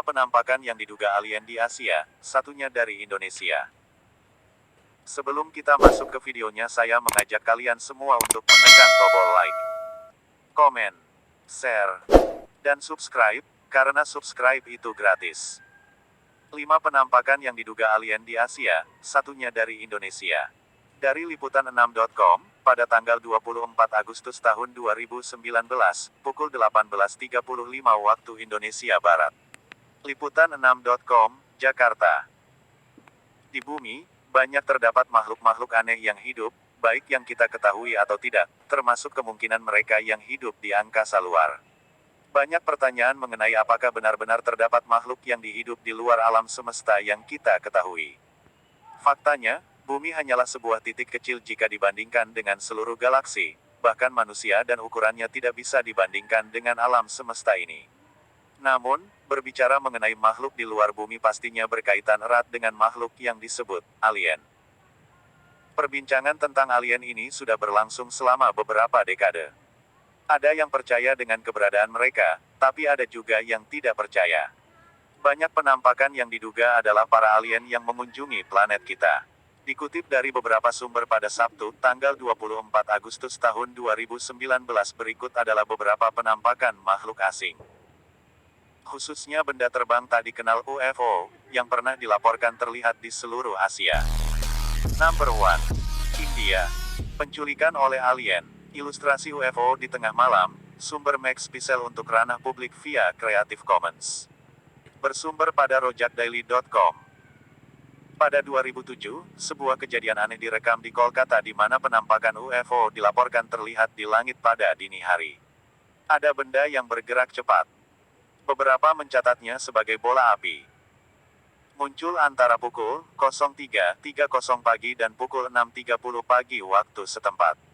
penampakan yang diduga alien di Asia, satunya dari Indonesia. Sebelum kita masuk ke videonya, saya mengajak kalian semua untuk menekan tombol like, komen, share, dan subscribe, karena subscribe itu gratis. 5 penampakan yang diduga alien di Asia, satunya dari Indonesia. Dari liputan6.com, pada tanggal 24 Agustus tahun 2019, pukul 18.35 waktu Indonesia Barat. Liputan6.com, Jakarta. Di bumi, banyak terdapat makhluk-makhluk aneh yang hidup, baik yang kita ketahui atau tidak, termasuk kemungkinan mereka yang hidup di angkasa luar. Banyak pertanyaan mengenai apakah benar-benar terdapat makhluk yang hidup di luar alam semesta yang kita ketahui. Faktanya, bumi hanyalah sebuah titik kecil jika dibandingkan dengan seluruh galaksi, bahkan manusia dan ukurannya tidak bisa dibandingkan dengan alam semesta ini. Namun, berbicara mengenai makhluk di luar bumi pastinya berkaitan erat dengan makhluk yang disebut alien. Perbincangan tentang alien ini sudah berlangsung selama beberapa dekade. Ada yang percaya dengan keberadaan mereka, tapi ada juga yang tidak percaya. Banyak penampakan yang diduga adalah para alien yang mengunjungi planet kita. Dikutip dari beberapa sumber pada Sabtu, tanggal 24 Agustus tahun 2019, berikut adalah beberapa penampakan makhluk asing. Khususnya benda terbang tak dikenal UFO, yang pernah dilaporkan terlihat di seluruh Asia. Number 1. India. Penculikan oleh alien. Ilustrasi UFO di tengah malam, sumber Max Pixel untuk ranah publik via Creative Commons. Bersumber pada rojakdaily.com. Pada 2007, sebuah kejadian aneh direkam di Kolkata di mana penampakan UFO dilaporkan terlihat di langit pada dini hari. Ada benda yang bergerak cepat. Beberapa mencatatnya sebagai bola api. Muncul antara pukul 03.30 pagi dan pukul 6.30 pagi waktu setempat.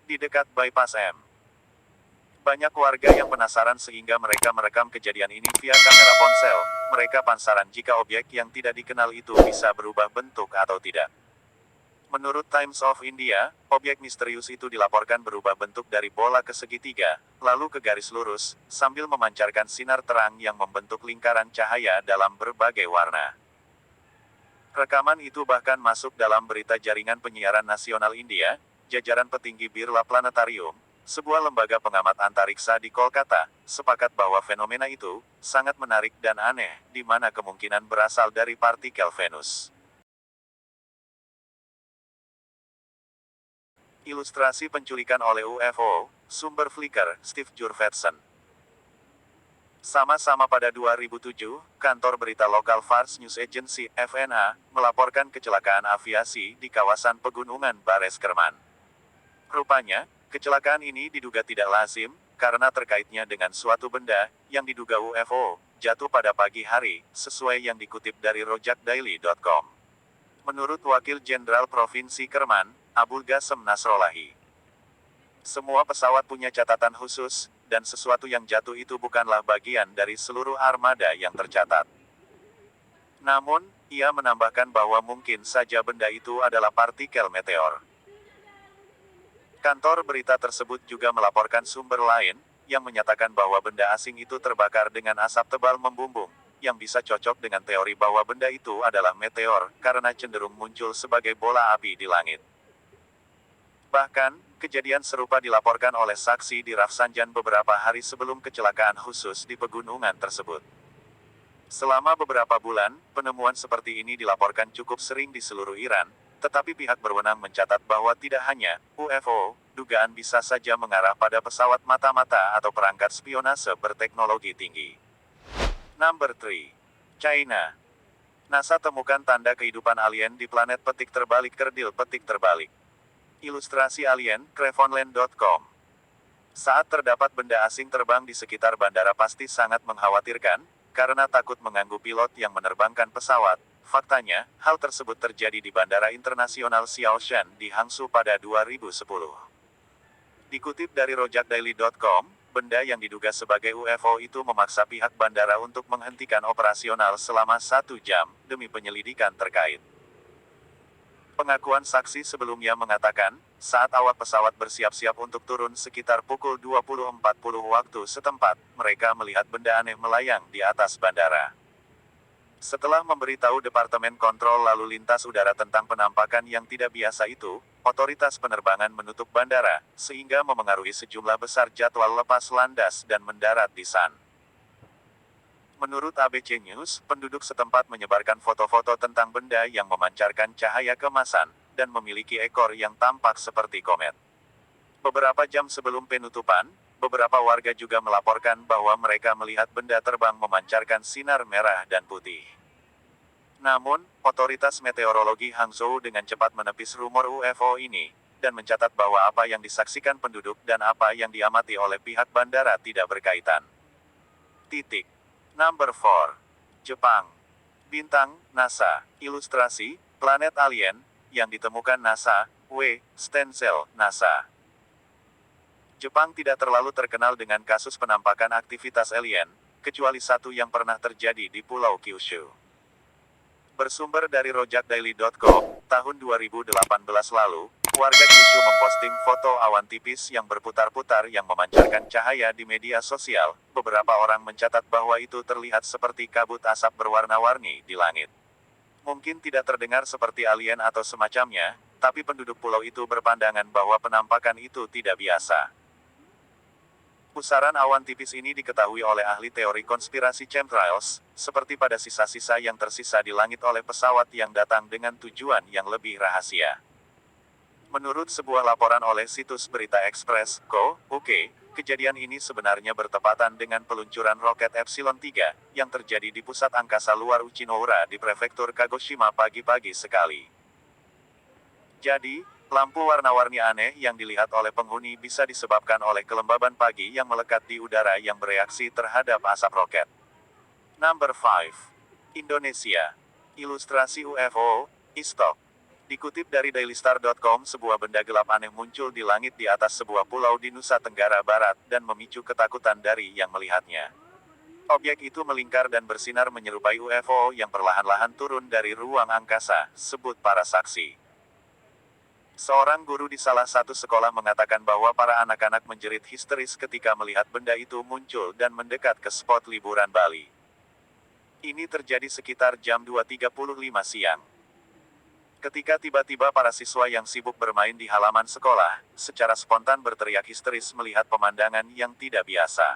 Di dekat bypass M. Banyak warga yang penasaran sehingga mereka merekam kejadian ini via kamera ponsel. Mereka penasaran jika objek yang tidak dikenal itu bisa berubah bentuk atau tidak. Menurut Times of India, objek misterius itu dilaporkan berubah bentuk dari bola ke segitiga, lalu ke garis lurus, sambil memancarkan sinar terang yang membentuk lingkaran cahaya dalam berbagai warna. Rekaman itu bahkan masuk dalam berita jaringan penyiaran nasional India. Jajaran petinggi Birla Planetarium, sebuah lembaga pengamat antariksa di Kolkata, sepakat bahwa fenomena itu sangat menarik dan aneh, di mana kemungkinan berasal dari partikel Venus. Ilustrasi penculikan oleh UFO, sumber Flickr, Steve Jurvetson. Sama-sama pada 2007, kantor berita lokal Fars News Agency, FNA, melaporkan kecelakaan aviasi di kawasan pegunungan Bares Kerman. Rupanya, kecelakaan ini diduga tidak lazim, karena terkaitnya dengan suatu benda, yang diduga UFO, jatuh pada pagi hari, sesuai yang dikutip dari rojakdaily.com. Menurut Wakil Jenderal Provinsi Kerman, Abul Gasem Nasrollahi. Semua pesawat punya catatan khusus, dan sesuatu yang jatuh itu bukanlah bagian dari seluruh armada yang tercatat. Namun, ia menambahkan bahwa mungkin saja benda itu adalah partikel meteor. Kantor berita tersebut juga melaporkan sumber lain, yang menyatakan bahwa benda asing itu terbakar dengan asap tebal membumbung, yang bisa cocok dengan teori bahwa benda itu adalah meteor, karena cenderung muncul sebagai bola api di langit. Bahkan, kejadian serupa dilaporkan oleh saksi di Rafsanjan beberapa hari sebelum kecelakaan khusus di pegunungan tersebut. Selama beberapa bulan, penemuan seperti ini dilaporkan cukup sering di seluruh Iran, tetapi pihak berwenang mencatat bahwa tidak hanya UFO, dugaan bisa saja mengarah pada pesawat mata-mata atau perangkat spionase berteknologi tinggi. Number 3. China. NASA temukan tanda kehidupan alien di planet petik terbalik kerdil petik terbalik. Ilustrasi alien, crevonland.com. Saat terdapat benda asing terbang di sekitar bandara pasti sangat mengkhawatirkan, karena takut mengganggu pilot yang menerbangkan pesawat. Faktanya, hal tersebut terjadi di Bandara Internasional Xiaoshan di Hangzhou pada 2010. Dikutip dari rojakdaily.com, benda yang diduga sebagai UFO itu memaksa pihak bandara untuk menghentikan operasional selama 1 jam, demi penyelidikan terkait. Pengakuan saksi sebelumnya mengatakan, saat awak pesawat bersiap-siap untuk turun sekitar pukul 20.40 waktu setempat, mereka melihat benda aneh melayang di atas bandara. Setelah memberitahu Departemen Kontrol Lalu Lintas Udara tentang penampakan yang tidak biasa itu, otoritas penerbangan menutup bandara, sehingga memengaruhi sejumlah besar jadwal lepas landas dan mendarat di San. Menurut ABC News, penduduk setempat menyebarkan foto-foto tentang benda yang memancarkan cahaya kemasan, dan memiliki ekor yang tampak seperti komet. Beberapa jam sebelum penutupan, beberapa warga juga melaporkan bahwa mereka melihat benda terbang memancarkan sinar merah dan putih. Namun, otoritas meteorologi Hangzhou dengan cepat menepis rumor UFO ini, dan mencatat bahwa apa yang disaksikan penduduk dan apa yang diamati oleh pihak bandara tidak berkaitan. Number 4. Jepang. Bintang, NASA. Ilustrasi, planet alien, yang ditemukan NASA, W. Stencil, NASA. Jepang tidak terlalu terkenal dengan kasus penampakan aktivitas alien, kecuali satu yang pernah terjadi di Pulau Kyushu. Bersumber dari rojakdaily.com, tahun 2018 lalu, warga Kyushu memposting foto awan tipis yang berputar-putar yang memancarkan cahaya di media sosial. Beberapa orang mencatat bahwa itu terlihat seperti kabut asap berwarna-warni di langit. Mungkin tidak terdengar seperti alien atau semacamnya, tapi penduduk pulau itu berpandangan bahwa penampakan itu tidak biasa. Pusaran awan tipis ini diketahui oleh ahli teori konspirasi chemtrails, seperti pada sisa-sisa yang tersisa di langit oleh pesawat yang datang dengan tujuan yang lebih rahasia. Menurut sebuah laporan oleh situs berita Express, UK, kejadian ini sebenarnya bertepatan dengan peluncuran roket Epsilon 3, yang terjadi di pusat angkasa luar Uchinoura di prefektur Kagoshima pagi-pagi sekali. Jadi, lampu warna-warni aneh yang dilihat oleh penghuni bisa disebabkan oleh kelembaban pagi yang melekat di udara yang bereaksi terhadap asap roket. Number 5. Indonesia. Ilustrasi UFO, Istok. Dikutip dari dailystar.com, sebuah benda gelap aneh muncul di langit di atas sebuah pulau di Nusa Tenggara Barat, dan memicu ketakutan dari yang melihatnya. Objek itu melingkar dan bersinar menyerupai UFO yang perlahan-lahan turun dari ruang angkasa, sebut para saksi. Seorang guru di salah satu sekolah mengatakan bahwa para anak-anak menjerit histeris ketika melihat benda itu muncul dan mendekat ke spot liburan Bali. Ini terjadi sekitar jam 2.35 siang. Ketika tiba-tiba para siswa yang sibuk bermain di halaman sekolah, secara spontan berteriak histeris melihat pemandangan yang tidak biasa.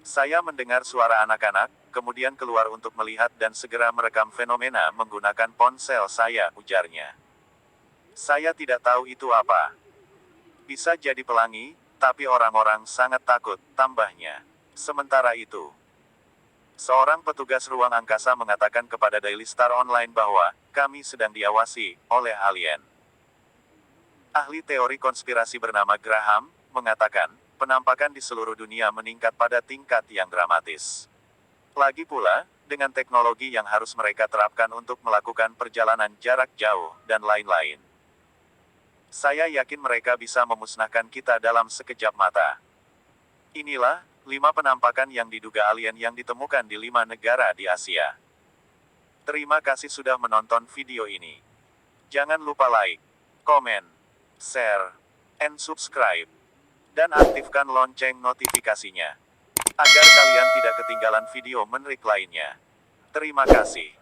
Saya mendengar suara anak-anak, kemudian keluar untuk melihat dan segera merekam fenomena menggunakan ponsel saya, ujarnya. Saya tidak tahu itu apa. Bisa jadi pelangi, tapi orang-orang sangat takut, tambahnya. Sementara itu, seorang petugas ruang angkasa mengatakan kepada Daily Star Online bahwa, kami sedang diawasi oleh alien. Ahli teori konspirasi bernama Graham, mengatakan, penampakan di seluruh dunia meningkat pada tingkat yang dramatis. Lagi pula, dengan teknologi yang harus mereka terapkan untuk melakukan perjalanan jarak jauh, dan lain-lain. Saya yakin mereka bisa memusnahkan kita dalam sekejap mata. Inilah 5 penampakan yang diduga alien yang ditemukan di 5 negara di Asia. Terima kasih sudah menonton video ini. Jangan lupa like, komen, share, and subscribe. Dan aktifkan lonceng notifikasinya, agar kalian tidak ketinggalan video menarik lainnya. Terima kasih.